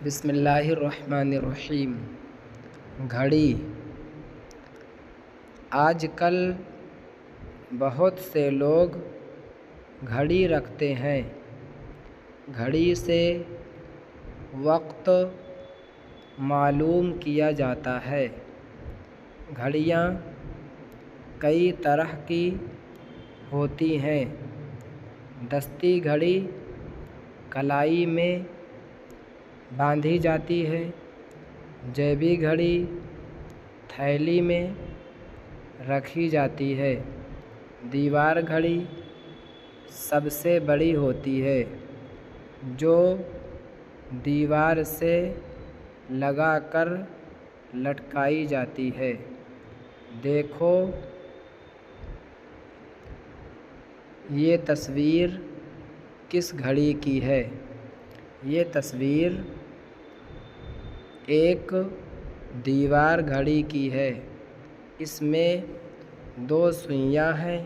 بسم اللہ الرحمن الرحیم۔ گھڑی۔ آج کل بہت سے لوگ گھڑی رکھتے ہیں۔ گھڑی سے وقت معلوم کیا جاتا ہے۔ گھڑیاں کئی طرح کی ہوتی ہیں۔ دستی گھڑی کلائی میں باندھی جاتی ہے۔ جیبی گھڑی تھیلی میں رکھی جاتی ہے۔ دیوار گھڑی سب سے بڑی ہوتی ہے جو دیوار سے لگا کر لٹکائی جاتی ہے۔ دیکھو یہ تصویر کس گھڑی کی ہے؟ یہ تصویر ایک دیوار گھڑی کی ہے۔ اس میں دو سوئیاں ہیں،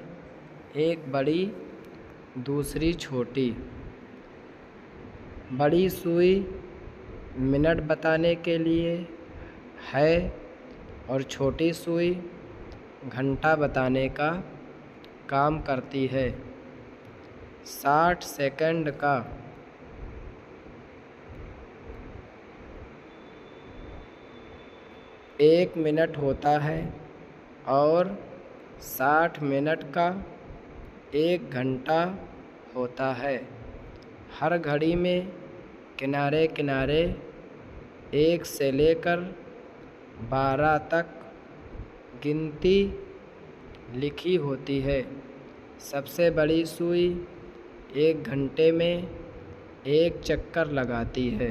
ایک بڑی دوسری چھوٹی۔ بڑی سوئی منٹ بتانے کے لیے ہے اور چھوٹی سوئی گھنٹہ بتانے کا کام کرتی ہے۔ 60 سیکنڈ کا 1 منٹ ہوتا ہے اور 60 منٹ کا 1 گھنٹہ ہوتا ہے۔ ہر گھڑی میں کنارے کنارے 1 سے لے کر 12 تک گنتی لکھی ہوتی ہے۔ سب سے بڑی سوئی 1 گھنٹے میں 1 چکر لگاتی ہے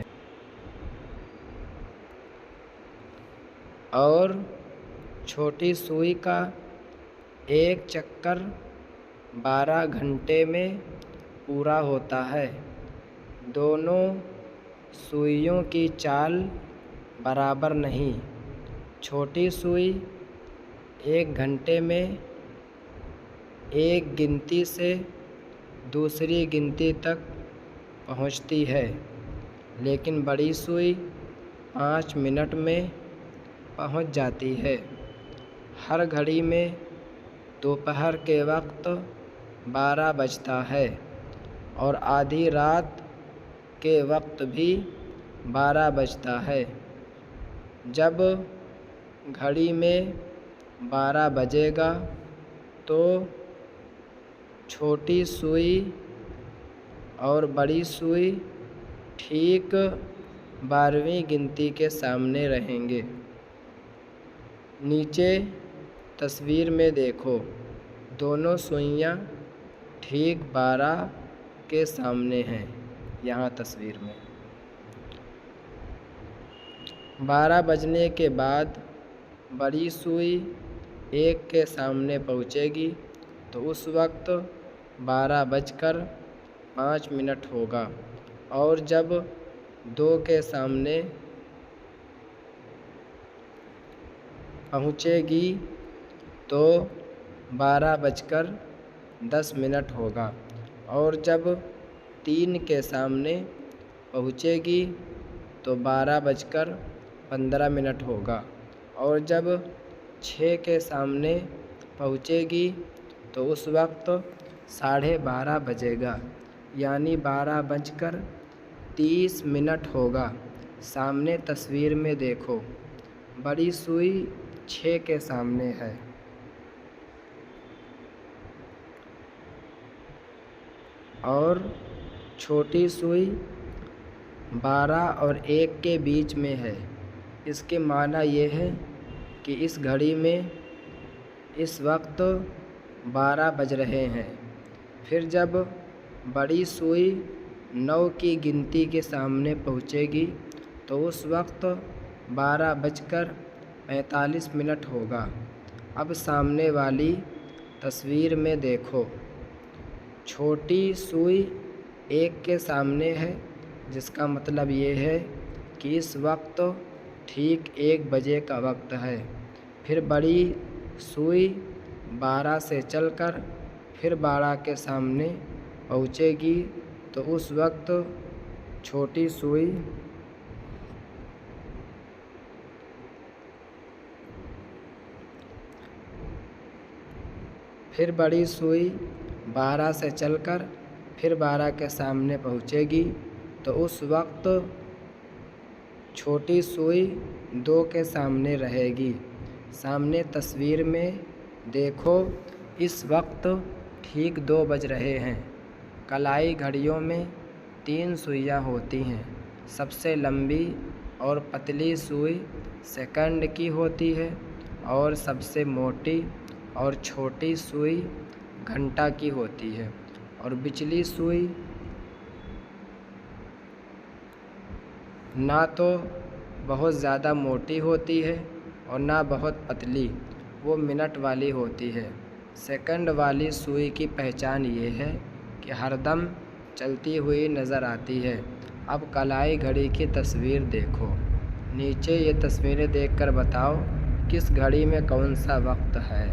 اور چھوٹی سوئی کا 1 چکر 12 گھنٹے میں پورا ہوتا ہے۔ دونوں سوئیوں کی چال برابر نہیں۔ چھوٹی سوئی 1 گھنٹے میں 1 گنتی سے دوسری گنتی تک پہنچتی ہے، لیکن بڑی سوئی 5 منٹ میں پہنچ جاتی ہے۔ ہر گھڑی میں دوپہر کے وقت 12 بجتا ہے اور آدھی رات کے وقت بھی 12 بجتا ہے۔ جب گھڑی میں 12 بجے گا تو چھوٹی سوئی اور بڑی سوئی ٹھیک 12ویں گنتی کے سامنے رہیں گے۔ نیچے تصویر میں دیکھو، دونوں سوئیاں ٹھیک 12 کے سامنے ہیں۔ یہاں تصویر میں 12 بجنے کے بعد بڑی سوئی 1 کے سامنے پہنچے گی تو اس وقت 12:05 ہوگا، اور جب 2 کے سامنے پہنچے گی تو 12:10 ہوگا، اور جب 3 کے سامنے پہنچے گی تو 12:15 ہوگا، اور جب 6 کے سامنے پہنچے گی تو اس وقت 12:30 بجے گا، یعنی 12:30 ہوگا۔ سامنے تصویر میں دیکھو، بڑی سوئی 6 کے سامنے ہے اور چھوٹی سوئی 12 اور 1 کے بیچ میں ہے۔ اس کے معنی یہ ہے کہ اس گھڑی میں اس وقت 12 بج رہے ہیں۔ پھر جب بڑی سوئی 9 کی گنتی کے سامنے پہنچے گی تو اس وقت 12:45 ہوگا۔ اب سامنے والی تصویر میں دیکھو، چھوٹی سوئی 1 کے سامنے ہے، جس کا مطلب یہ ہے کہ اس وقت ٹھیک 1 بجے کا وقت ہے۔ پھر بڑی سوئی 12 سے چل کر پھر 12 کے سامنے پہنچے گی تو اس وقت چھوٹی سوئی پھر بڑی سوئی 12 سے چل کر پھر 12 کے سامنے پہنچے گی تو اس وقت چھوٹی سوئی 2 کے سامنے رہے گی۔ سامنے تصویر میں دیکھو، اس وقت ٹھیک 2 بج رہے ہیں۔ کلائی گھڑیوں میں 3 سوئیاں ہوتی ہیں۔ سب سے لمبی اور پتلی سوئی سیکنڈ کی ہوتی ہے اور سب سے موٹی اور چھوٹی سوئی گھنٹہ کی ہوتی ہے، اور بچلی سوئی نہ تو بہت زیادہ موٹی ہوتی ہے اور نہ بہت پتلی، وہ منٹ والی ہوتی ہے۔ سیکنڈ والی سوئی کی پہچان یہ ہے کہ ہر دم چلتی ہوئی نظر آتی ہے۔ اب کلائی گھڑی کی تصویر دیکھو۔ نیچے یہ تصویریں دیکھ کر بتاؤ کس گھڑی میں کون سا وقت ہے۔